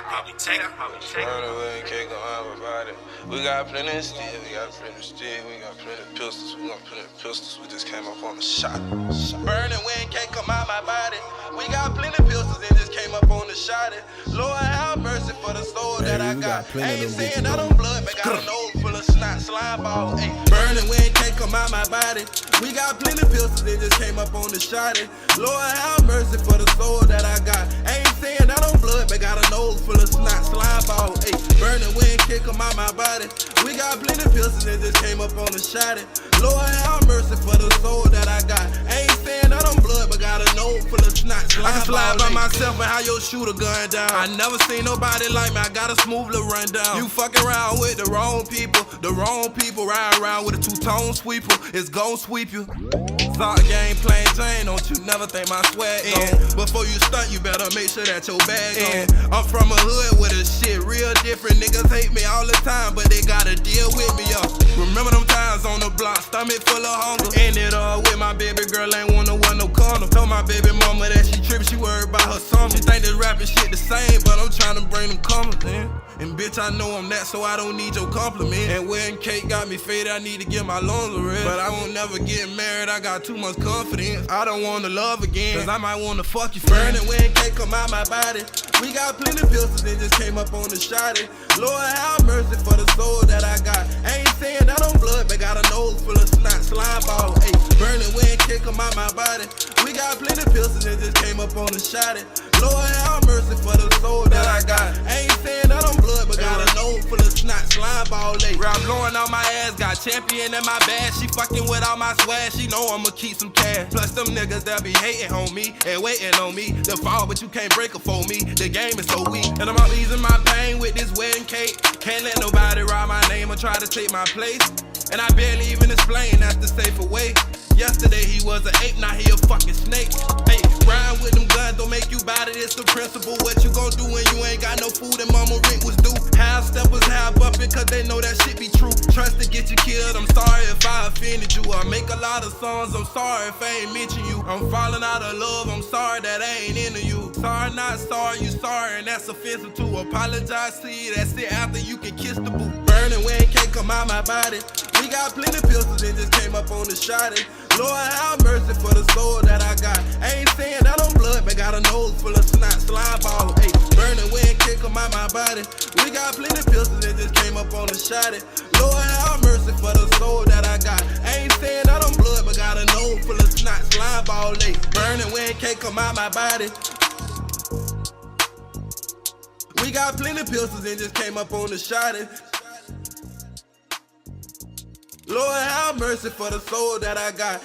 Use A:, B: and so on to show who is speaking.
A: probably take it.
B: Run away, can't go out about it. We got plenty of steel, we got plenty of steel, we got plenty of pistols, we got plenty of pistols. We just came up on the shot. Burning wind can't come out my body. We got plenty of pistols and just came up on the shot. Lord have mercy for the soul that I got. Ain't saying I don't blood, but got a nose full of snot, SlimeBall. Ay, burning wind can't come out my body. We got plenty of pistols and just came up on the shot. Lord have mercy for the soul that I got. Ain't saying I don't blood, but got a nose full of snot, SlimeBall. Ay, burning wind can't come out my body. We got plenty of pistols and just came up on the shot. Lord have mercy for the soul that I got. Ain't saying I don't blood, but got a nose full of snot, SlimeBall. I can slide by myself and how your shooter gun down. I never seen nobody like me, I got a smooth little rundown. You fucking around with the wrong people ride around with a two-tone sweeper, it's gon' sweep you. Sock game plain Jane, don't you never think my swag in. Before you stunt, you better make sure that your bag in. I'm from a hood where the shit real different. Niggas hate me all the time, but they gotta deal with me, yo. Remember them times on the block, stomach full of hunger. Ended up with my baby girl, ain't wanna wear no condom. Told my baby mama that she trippin', she worried about her summer. She think this rapping shit the same, but I'm tryna bring them comers, man. And bitch, I know I'm that, so I don't need your compliment. And wearing cake got me faded, I need to get my lungs a rest. But I won't never get married, I got too much confidence. I don't wanna love again, cause I might wanna fuck you, friend. Burning wind can't come out my body. We got plenty of pistols and just came up on the shot. Lord have mercy for the soul that I got. Ain't saying I don't blood, but got a nose full of snot, SlimeBall. Ay, burning wind can't come out my body. We got plenty of pistols and just came up on the shot. Lord have mercy for the soul that I got. Ain't saying I don't blood, but got a nose full of snot, SlimeBall. Rap blowing on my ass, got champion in my bag. She fucking with all my swag, she know I'ma keep some cash. Plus them niggas that be hating on me and waiting on me to fall, but you can't break it for me. The game is so weak, and I'm out easing my pain with this wedding cake. Can't let nobody ride my name or try to take my place. And I barely even explain, that's the safer way. Yesterday he was an ape, now he a fucking snake. Hey, ride with them guns don't make you bad it, it's the principle. What you gon' do when you ain't got no food and mama rent was due? Half steppers, half bumpin', cause they know that shit be true. Trust to get you killed, I'm sorry if I offended you. I make a lot of songs, I'm sorry if I ain't mention you. I'm falling out of love, I'm sorry that I ain't into you. Sorry, not sorry, you sorry, and that's offensive too. Apologize to you, that's it after you can kiss the boot. Burning wind can't come out my body. We got plenty of pistols and just came up on the shot. Lord have mercy for the soul that I got. Ain't saying I don't blood, but got a nose full of snot, SlimeBall. Ay, burning wind can't come out my body. We got plenty of pistols and just came up on the shot. Lord have mercy for the soul that I got. Ain't saying I don't blood, but got a nose full of snot, SlimeBall. Ay, burning wind can't come out my body. We got plenty of pistols and just came up on the shot. Lord have mercy for the soul that I got.